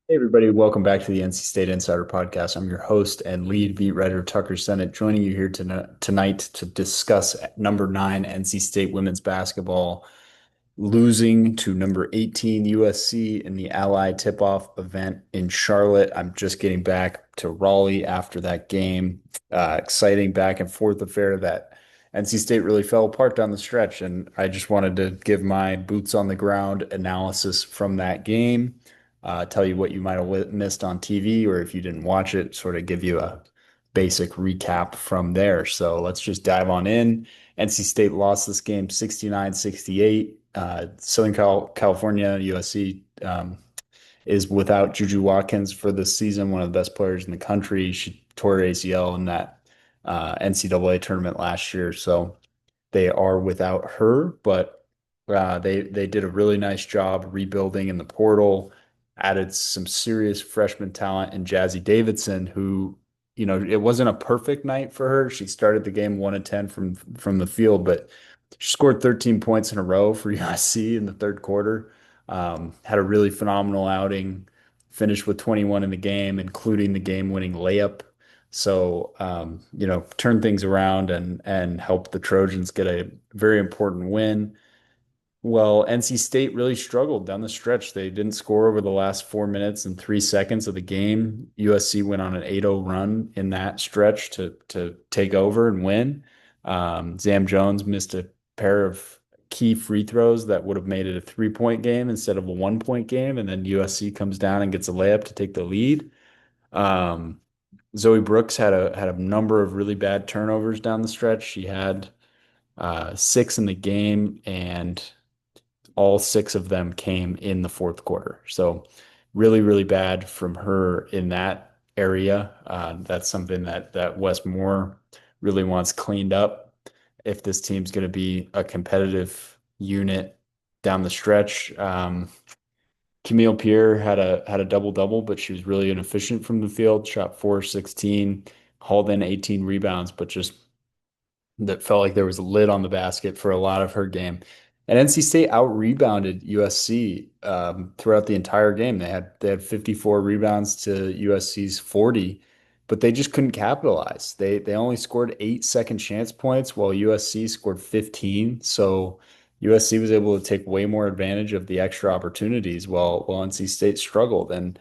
Hey everybody, welcome back to the NC State Insider Podcast. I'm your host and lead beat writer Tucker Sennett, joining you here tonight to discuss number 9 NC State women's basketball losing to number 18 USC in the Ally Tipoff event in Charlotte. I'm just getting back to Raleigh after that game. Exciting back and forth affair that NC State really fell apart down the stretch, and I just wanted to give my boots on the ground analysis from that game, tell you what you might have missed on TV, or if you didn't watch it, sort of give you a basic recap from there. So let's just dive on in. NC State lost this game 69-68. California, USC, is without Juju Watkins for this season, one of the best players in the country. She tore her ACL in that NCAA tournament last year. So they are without her, but they did a really nice job rebuilding in the portal, added some serious freshman talent in Jazzy Davidson, who, it wasn't a perfect night for her. She started the game 1 of 10 from the field, but she scored 13 points in a row for USC in the third quarter. Had a really phenomenal outing, finished with 21 in the game, including the game-winning layup. So, turn things around and help the Trojans get a very important win. Well, NC State really struggled down the stretch. They didn't score over the last 4 minutes and 3 seconds of the game. USC went on an 8-0 run in that stretch to take over and win. Zam Jones missed a pair of key free throws that would have made it a 3-point game instead of a 1-point game. And then USC comes down and gets a layup to take the lead. Um, Zoe Brooks had a number of really bad turnovers down the stretch. She had six in the game, and all six of them came in the fourth quarter. So really, really bad from her in that area. That's something that Wes Moore really wants cleaned up if this team's going to be a competitive unit down the stretch. Camille Pierre had a double double, but she was really inefficient from the field. Shot 4-16, hauled in 18 rebounds, but just that felt like there was a lid on the basket for a lot of her game. And NC State out rebounded USC throughout the entire game. They had 54 rebounds to USC's 40, but they just couldn't capitalize. They only scored 8 second chance points while USC scored 15. So USC was able to take way more advantage of the extra opportunities while NC State struggled. And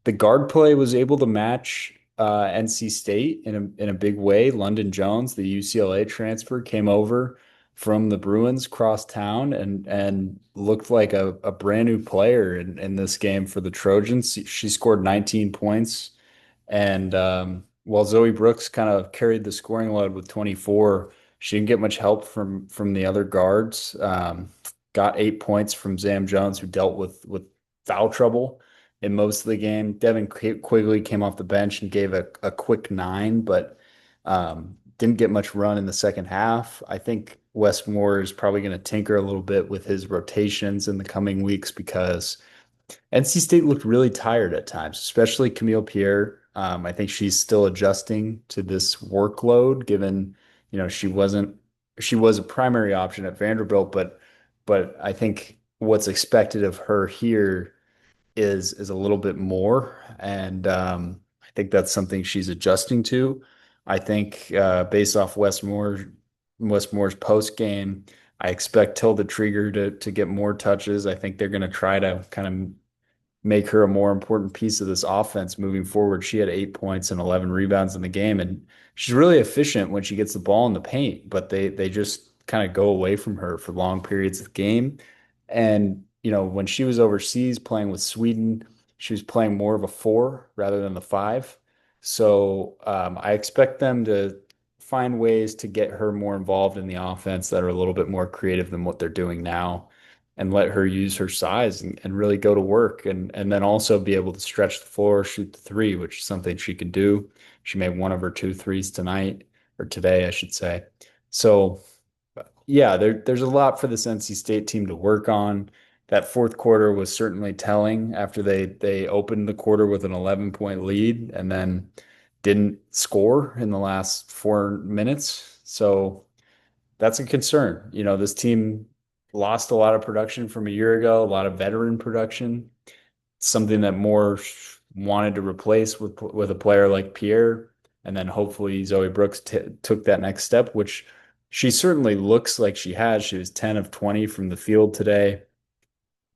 the guard play was able to match NC State in a big way. London Jones, the UCLA transfer, came over from the Bruins cross town and looked like a brand new player in this game for the Trojans. She scored 19 points, and while Zoe Brooks kind of carried the scoring load with 24, she didn't get much help from the other guards. Got 8 points from Zam Jones, who dealt with foul trouble in most of the game. Devin Quigley came off the bench and gave a quick 9, but didn't get much run in the second half. I think Wes Moore is probably going to tinker a little bit with his rotations in the coming weeks because NC State looked really tired at times, especially Camille Pierre. I think she's still adjusting to this workload, given, she was a primary option at Vanderbilt, but I think what's expected of her here is a little bit more, and I think that's something she's adjusting to. I think based off Wes Moore's post game, I expect Tilda Trieger to get more touches. I think they're going to try to kind of make her a more important piece of this offense moving forward. She had 8 points and 11 rebounds in the game, and she's really efficient when she gets the ball in the paint, but they just kind of go away from her for long periods of the game. And, when she was overseas playing with Sweden, she was playing more of a 4 rather than the 5. So I expect them to find ways to get her more involved in the offense that are a little bit more creative than what they're doing now, and let her use her size and really go to work, and then also be able to stretch the floor, shoot the three, which is something she can do. She made one of her two threes tonight, or today, I should say. So yeah, there's a lot for this NC State team to work on. That fourth quarter was certainly telling after they opened the quarter with an 11-point lead and then didn't score in the last 4 minutes. So that's a concern. This team lost a lot of production from a year ago, a lot of veteran production. something that Moore wanted to replace with a player like Pierre, and then hopefully Zoe Brooks took that next step, which she certainly looks like she has. She was 10 of 20 from the field today,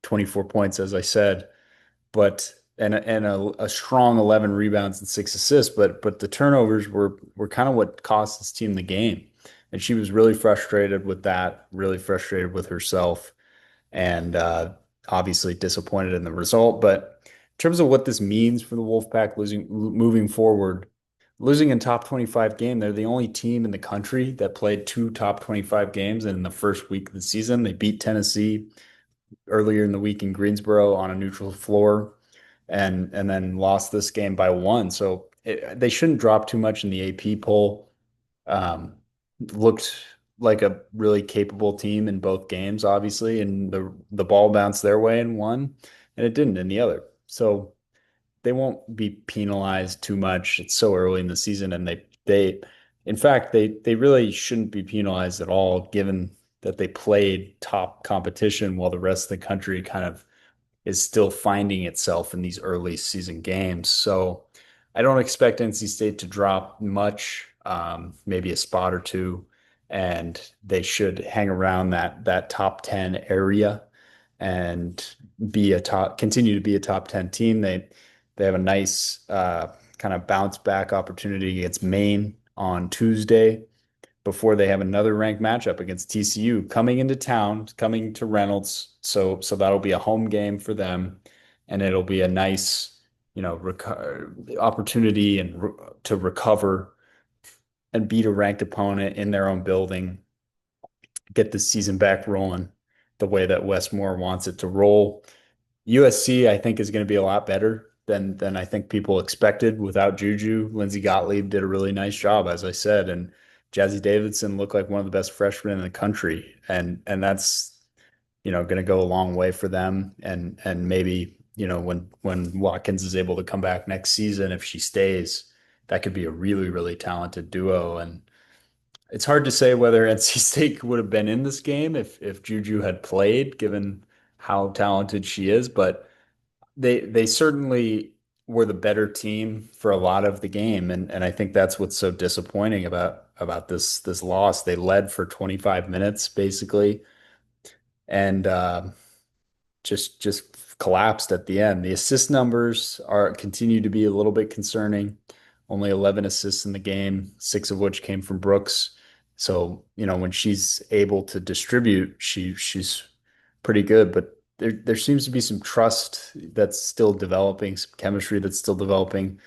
24 points, as I said, but and a strong 11 rebounds and 6 assists, but the turnovers were kind of what cost this team the game. And she was really frustrated with that, really frustrated with herself, and obviously disappointed in the result. But in terms of what this means for the Wolfpack moving forward, losing in top 25 game, they're the only team in the country that played two top 25 games in the first week of the season. They beat Tennessee earlier in the week in Greensboro on a neutral floor and then lost this game by one. So they shouldn't drop too much in the AP poll. Um, Looked like a really capable team in both games, obviously, and the ball bounced their way in one, and it didn't in the other. So they won't be penalized too much. It's so early in the season, and they in fact they really shouldn't be penalized at all, given that they played top competition while the rest of the country kind of is still finding itself in these early season games. So I don't expect NC State to drop much, maybe a spot or two, and they should hang around that top 10 area and continue to be a top 10 team. They have a nice kind of bounce back opportunity against Maine on Tuesday before they have another ranked matchup against TCU coming into town, coming to Reynolds. So that'll be a home game for them, and it'll be a nice, opportunity to recover and beat a ranked opponent in their own building, get the season back rolling the way that Westmore wants it to roll. USC, I think, is going to be a lot better than I think people expected without Juju. Lindsey Gottlieb did a really nice job, as I said, and Jazzy Davidson looked like one of the best freshmen in the country, and that's going to go a long way for them. And maybe when Watkins is able to come back next season, if she stays, that could be a really really talented duo. And it's hard to say whether NC State would have been in this game if Juju had played, given how talented she is, but they certainly were the better team for a lot of the game, and I think that's what's so disappointing about this loss. They led for 25 minutes basically, and just collapsed at the end. The assist numbers are continue to be a little bit concerning. Only 11 assists in the game, six of which came from Brooks. So, when she's able to distribute, she's pretty good, but there seems to be some trust that's still developing, some chemistry that's still developing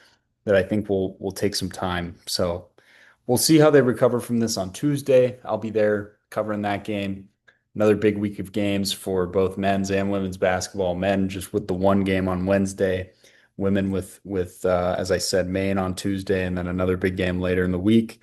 that I think will take some time. So we'll see how they recover from this on Tuesday. I'll be there covering that game. Another big week of games for both men's and women's basketball. Men just with the one game on Wednesday, women with as I said, Maine on Tuesday, and then another big game later in the week.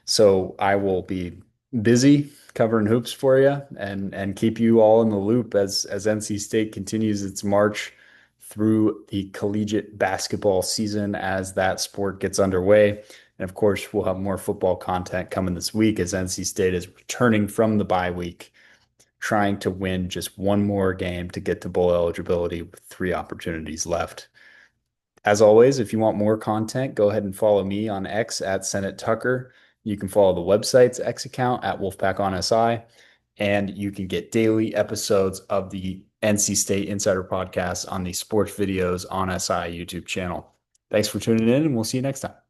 So I will be busy covering hoops for you and keep you all in the loop as NC State continues its march through the collegiate basketball season as that sport gets underway. And of course, we'll have more football content coming this week as NC State is returning from the bye week, trying to win just one more game to get to bowl eligibility with three opportunities left. As always, if you want more content, go ahead and follow me on X at Senate Tucker. You can follow the website's X account at Wolfpack on SI, and you can get daily episodes of the NC State Insider Podcast on the Sports Videos on SI YouTube channel. Thanks for tuning in, and we'll see you next time.